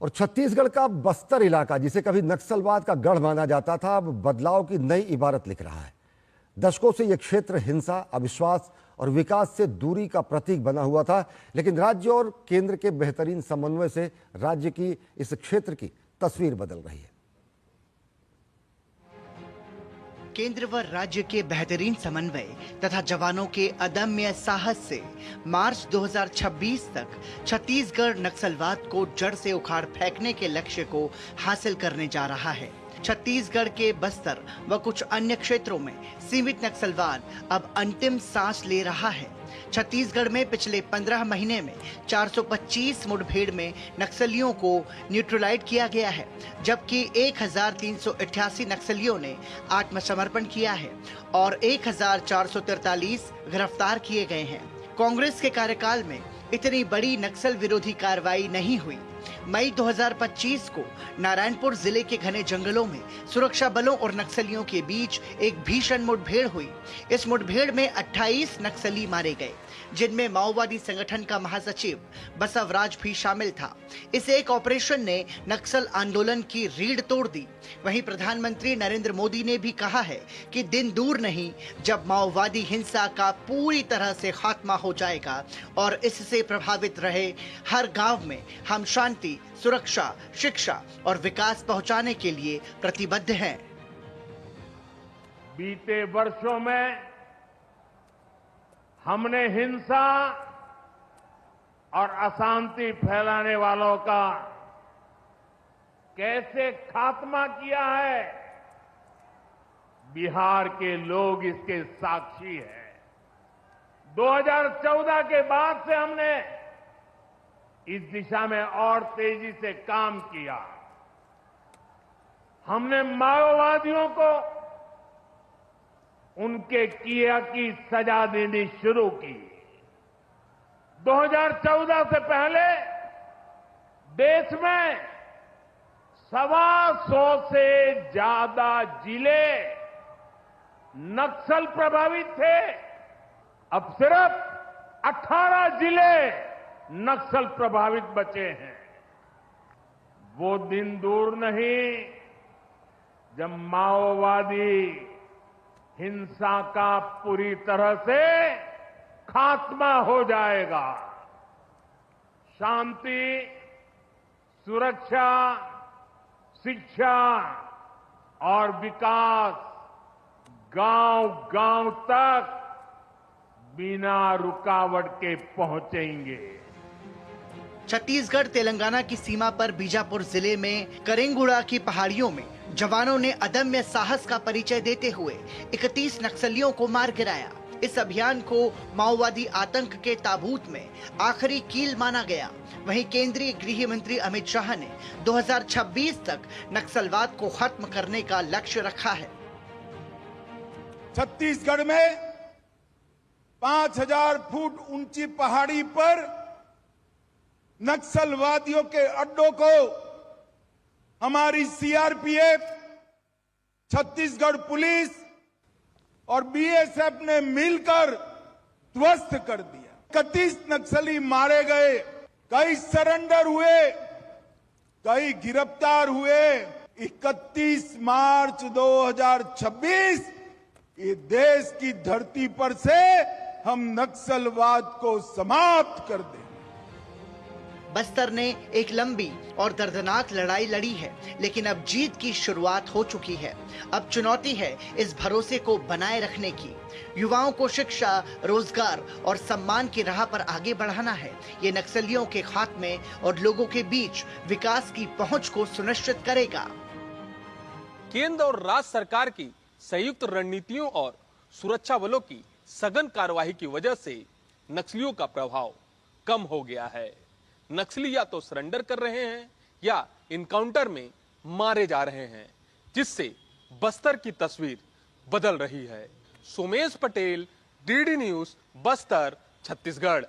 और छत्तीसगढ़ का बस्तर इलाका, जिसे कभी नक्सलवाद का गढ़ माना जाता था, अब बदलाव की नई इबारत लिख रहा है। दशकों से यह क्षेत्र हिंसा, अविश्वास और विकास से दूरी का प्रतीक बना हुआ था, लेकिन राज्य और केंद्र के बेहतरीन समन्वय से राज्य की इस क्षेत्र की तस्वीर बदल रही है। केंद्र व राज्य के बेहतरीन समन्वय तथा जवानों के अदम्य साहस से मार्च 2026 तक छत्तीसगढ़ नक्सलवाद को जड़ से उखाड़ फेंकने के लक्ष्य को हासिल करने जा रहा है। छत्तीसगढ़ के बस्तर व कुछ अन्य क्षेत्रों में सीमित नक्सलवाद अब अंतिम सांस ले रहा है। छत्तीसगढ़ में पिछले 15 महीने में 425 मुठभेड़ में नक्सलियों को न्यूट्रलाइज किया गया है, जबकि 1388 नक्सलियों ने आत्मसमर्पण किया है और 1443 गिरफ्तार किए गए हैं। कांग्रेस के कार्यकाल में इतनी बड़ी नक्सल विरोधी कार्रवाई नहीं हुई। मई 2025 को नारायणपुर जिले के घने जंगलों में सुरक्षा बलों और नक्सलियों के बीच एक भीषण मुठभेड़ हुई। इस मुठभेड़ में 28 नक्सली मारे गए, जिनमें माओवादी संगठन का महासचिव बसवराज भी शामिल था। इस एक ऑपरेशन ने नक्सल आंदोलन की रीढ़ तोड़ दी। वहीं प्रधानमंत्री नरेंद्र मोदी ने भी कहा है कि दिन दूर नहीं जब माओवादी हिंसा का पूरी तरह से खात्मा हो जाएगा और इससे प्रभावित रहे हर गांव में हम शांति, सुरक्षा, शिक्षा और विकास पहुंचाने के लिए प्रतिबद्ध हैं। बीते वर्षों में हमने हिंसा और अशांति फैलाने वालों का कैसे खात्मा किया है, बिहार के लोग इसके साक्षी हैं। 2014 के बाद से हमने इस दिशा में और तेजी से काम किया। हमने माओवादियों को उनके किया की सजा देनी शुरू की। 2014 से पहले देश में 125 से ज्यादा जिले नक्सल प्रभावित थे। अब सिर्फ 18 जिले नक्सल प्रभावित बचे हैं। वो दिन दूर नहीं जब माओवादी हिंसा का पूरी तरह से खात्मा हो जाएगा। शांति, सुरक्षा, शिक्षा और विकास गांव-गांव तक बिना रुकावट के पहुंचेंगे। छत्तीसगढ़ तेलंगाना की सीमा पर बीजापुर जिले में करेंगुड़ा की पहाड़ियों में जवानों ने अदम्य साहस का परिचय देते हुए 31 नक्सलियों को मार गिराया। इस अभियान को माओवादी आतंक के ताबूत में आखिरी कील माना गया। वहीं केंद्रीय गृह मंत्री अमित शाह ने 2026 तक नक्सलवाद को खत्म करने का लक्ष्य रखा है। छत्तीसगढ़ में 5000 फुट ऊंची पहाड़ी पर नक्सलवादियों के अड्डों को हमारी सीआरपीएफ, छत्तीसगढ़ पुलिस और बीएसएफ ने मिलकर ध्वस्त कर दिया। 31 नक्सली मारे गए, कई सरेंडर हुए, कई गिरफ्तार हुए। 31 मार्च 2026 ये देश की धरती पर से हम नक्सलवाद को समाप्त कर दें। बस्तर ने एक लंबी और दर्दनाक लड़ाई लड़ी है, लेकिन अब जीत की शुरुआत हो चुकी है। अब चुनौती है इस भरोसे को बनाए रखने की। युवाओं को शिक्षा, रोजगार और सम्मान की राह पर आगे बढ़ाना है। ये नक्सलियों के खात्मे और लोगों के बीच विकास की पहुंच को सुनिश्चित करेगा। केंद्र और राज्य सरकार की संयुक्त रणनीतियों और सुरक्षा बलों की सघन कार्यवाही की वजह से नक्सलियों का प्रभाव कम हो गया है। नक्सली या तो सरेंडर कर रहे हैं या इनकाउंटर में मारे जा रहे हैं, जिससे बस्तर की तस्वीर बदल रही है। Somesh Patel, DD news, Bastar, Chhattisgarh.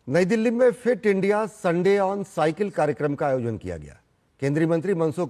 नई दिल्ली में fit India Sunday on cycle कार्यक्रम का आयोजन किया गया। केंद्रीय मंत्री मनसुख